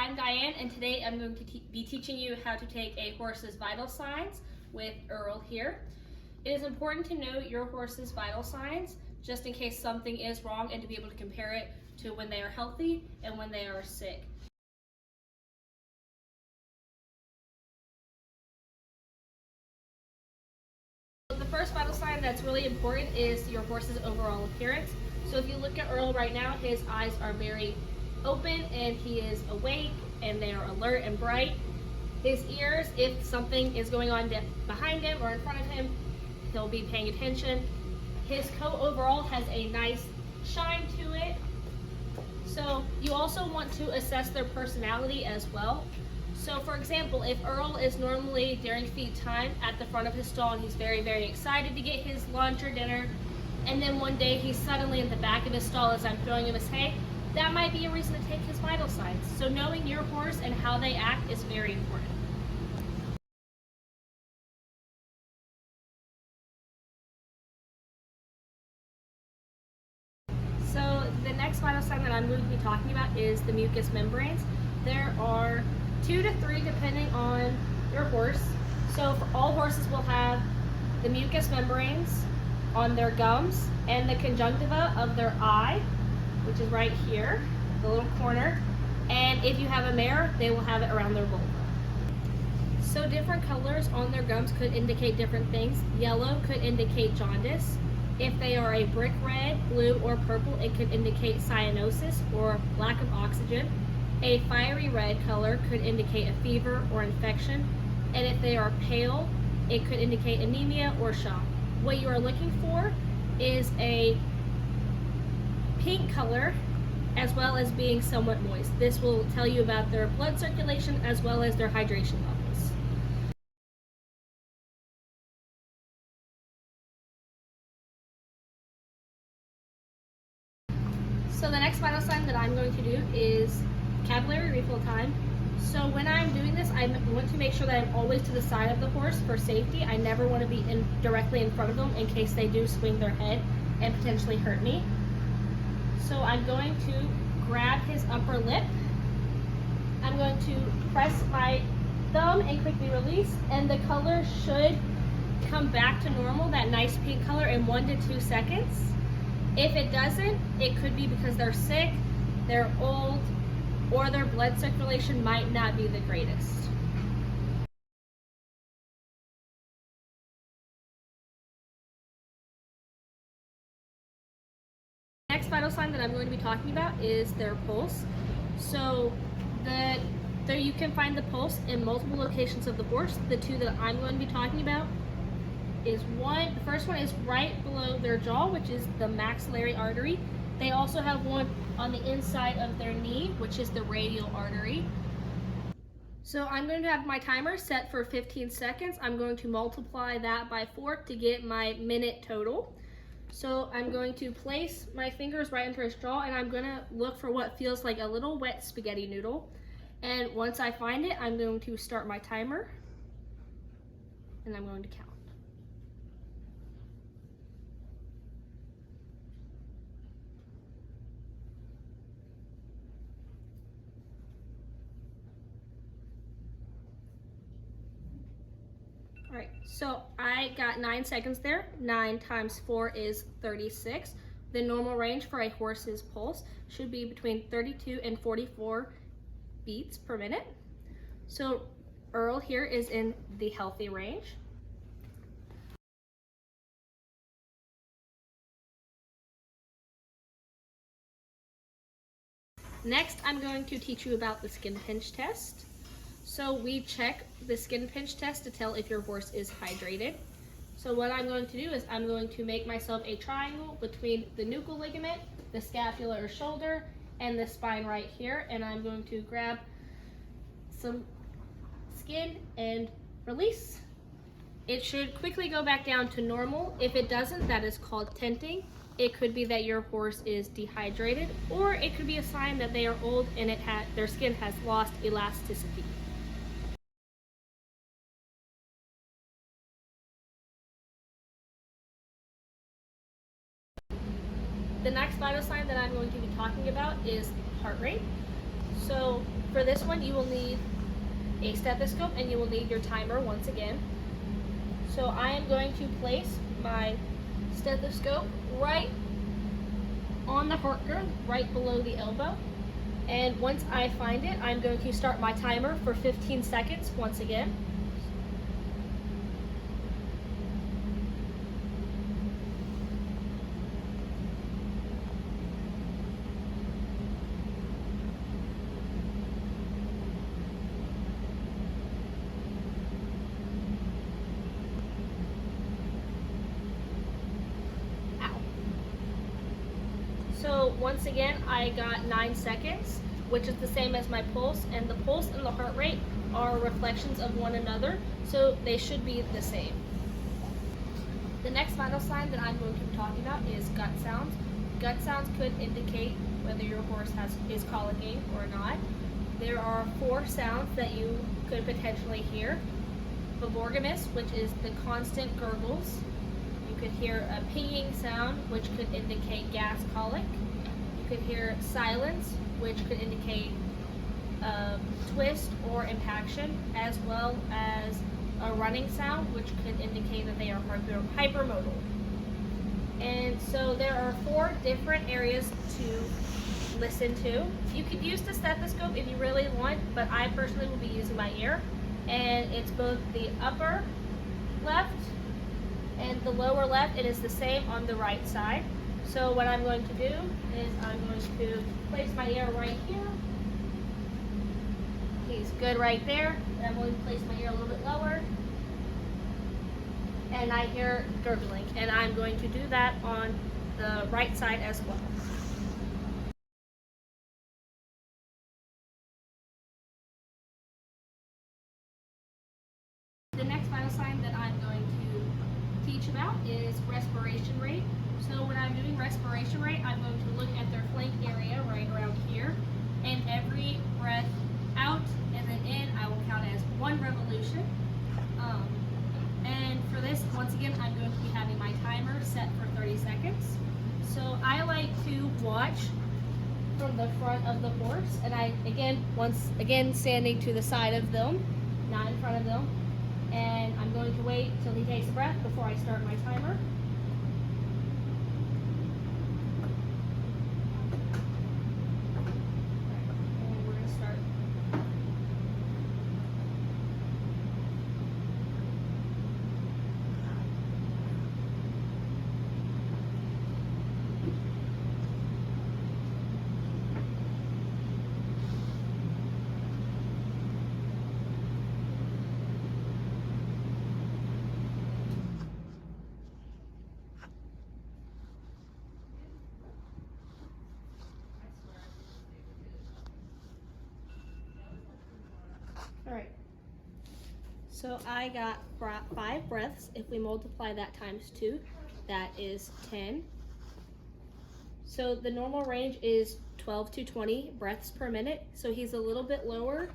I'm Diane, and today I'm going to be teaching you how to take a horse's vital signs with Earl here. It is important to know your horse's vital signs just in case something is wrong and to be able to compare it to when they are healthy and when they are sick. The first vital sign that's really important is your horse's overall appearance. So if you look at Earl right now, his eyes are very open and he is awake and they are alert and bright. His ears, if something is going on behind him or in front of him, he'll be paying attention. His coat overall has a nice shine to it. So you also want to assess their personality as well. So for example, if Earl is normally during feed time at the front of his stall and he's very, very excited to get his lunch or dinner, and then one day he's suddenly in the back of his stall as I'm throwing him his hay, that might be a reason to take his vital signs. So knowing your horse and how they act is very important. So the next vital sign that I'm going to be talking about is the mucous membranes. There are 2 to 3 depending on your horse. So for all horses will have the mucous membranes on their gums and the conjunctiva of their eye, which is right here, the little corner. And if you have a mare, they will have it around their vulva. So different colors on their gums could indicate different things. Yellow could indicate jaundice. If they are a brick red, blue, or purple, it could indicate cyanosis or lack of oxygen. A fiery red color could indicate a fever or infection. And if they are pale, it could indicate anemia or shock. What you are looking for is a pink color as well as being somewhat moist. This will tell you about their blood circulation as well as their hydration levels. So the next vital sign that I'm going to do is capillary refill time. So when I'm doing this, I want to make sure that I'm always to the side of the horse for safety. I never want to be directly in front of them in case they do swing their head and potentially hurt me. So I'm going to grab his upper lip. I'm going to press my thumb and quickly release, and the color should come back to normal, that nice pink color, in 1 to 2 seconds. If it doesn't, it could be because they're sick, they're old, or their blood circulation might not be the greatest. Next vital sign that I'm going to be talking about is their pulse. So you can find the pulse in multiple locations of the horse. The 2 that I'm going to be talking about is the first one is right below their jaw, which is the maxillary artery. They also have one on the inside of their knee, which is the radial artery. So I'm going to have my timer set for 15 seconds. I'm going to multiply that by 4 to get my minute total. So I'm going to place my fingers right into his jaw, and I'm going to look for what feels like a little wet spaghetti noodle. And once I find it, I'm going to start my timer, and I'm going to count. All right, so I got 9 seconds there. 9 times 4 is 36. The normal range for a horse's pulse should be between 32 and 44 beats per minute. So Earl here is in the healthy range. Next, I'm going to teach you about the skin pinch test. So we check the skin pinch test to tell if your horse is hydrated. So what I'm going to do is I'm going to make myself a triangle between the nuchal ligament, the scapula or shoulder, and the spine right here, and I'm going to grab some skin and release. It should quickly go back down to normal. If it doesn't, that is called tenting. It could be that your horse is dehydrated, or it could be a sign that they are old and their skin has lost elasticity. The next vital sign that I'm going to be talking about is heart rate. So For this one, you will need a stethoscope and you will need your timer once again. So I am going to place my stethoscope right on the heart girth, right below the elbow. And once I find it, I'm going to start my timer for 15 seconds once again. So once again, I got 9 seconds, which is the same as my pulse, and the pulse and the heart rate are reflections of one another, so they should be the same. The next vital sign that I'm going to be talking about is gut sounds. Gut sounds could indicate whether your horse is colicking or not. There are 4 sounds that you could potentially hear. Baborgamus, which is the constant gurgles. You could hear a pinging sound, which could indicate gas colic. You could hear silence, which could indicate twist or impaction, as well as a running sound, which could indicate that they are hypermodal. And so there are 4 different areas to listen to. You could use the stethoscope if you really want, but I personally will be using my ear. And it's both the upper left and the lower left. It is the same on the right side. So what I'm going to do is I'm going to place my ear right here. He's good right there. And I'm going to place my ear a little bit lower. And I hear gurgling. And I'm going to do that on the right side as well. The next vital sign that I'm going to teach about is respiration rate. So when I'm doing respiration rate, I'm going to look at their flank area right around here. And every breath out and then in, I will count as 1 revolution. And for this, once again, I'm going to be having my timer set for 30 seconds. So I like to watch from the front of the horse, and I, once again, standing to the side of them, not in front of them. And I'm going to wait till he takes a breath before I start my timer. And we're going to start. All right. So I got 5 breaths. If we multiply that times 2, that is 10. So the normal range is 12 to 20 breaths per minute. So he's a little bit lower.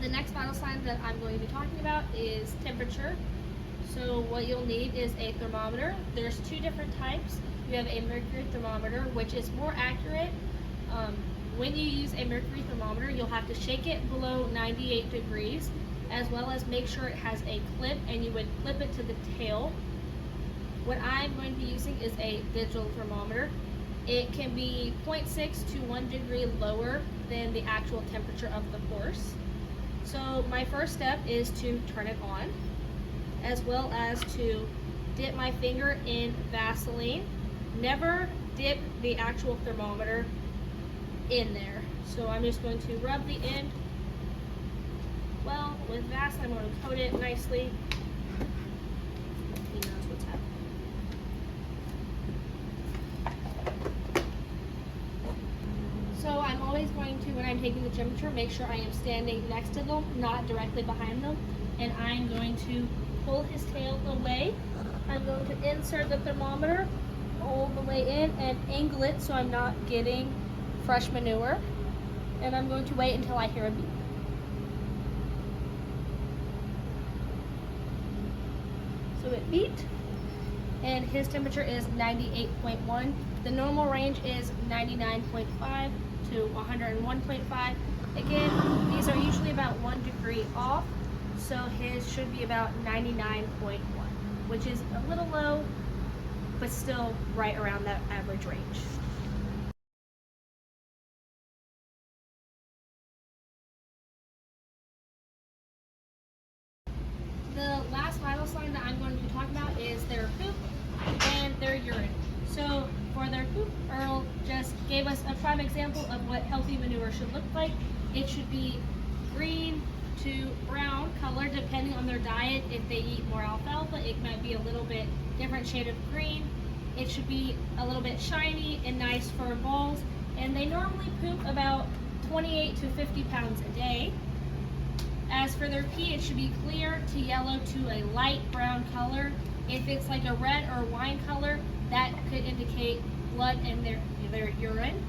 The next vital sign that I'm going to be talking about is temperature. So what you'll need is a thermometer. There's 2 different types. You have a mercury thermometer, which is more accurate. When you use a mercury thermometer, you'll have to shake it below 98 degrees, as well as make sure it has a clip, and you would clip it to the tail. What I'm going to be using is a digital thermometer. It can be 0.6 to 1 degree lower than the actual temperature of the horse. So my first step is to turn it on, as well as to dip my finger in Vaseline. Never dip the actual thermometer in there. So I'm just going to rub the end well with Vaseline. I'm going to coat it nicely. He knows what's happening. So I'm always going to, when I'm taking the temperature, make sure I am standing next to them, not directly behind them. And I'm going to pull his tail away. I'm going to insert the thermometer all the way in and angle it so I'm not getting fresh manure. And I'm going to wait until I hear a beep. So it beeped, and his temperature is 98.1. The normal range is 99.5 to 101.5. Again, these are usually about 1 degree off, so his should be about 99.1, which is a little low, but still right around that average range. The last vital sign that I'm going to talk about is their poop and their urine. So for their poop, Earl just gave us a prime example of what healthy manure should look like. It should be green to brown color depending on their diet. If they eat more alfalfa, it might be a little bit different shade of green. It should be a little bit shiny and nice firm balls, and they normally poop about 28 to 50 pounds a day. As for their pee, it should be clear to yellow to a light brown color. If it's like a red or wine color, that could indicate blood in their urine.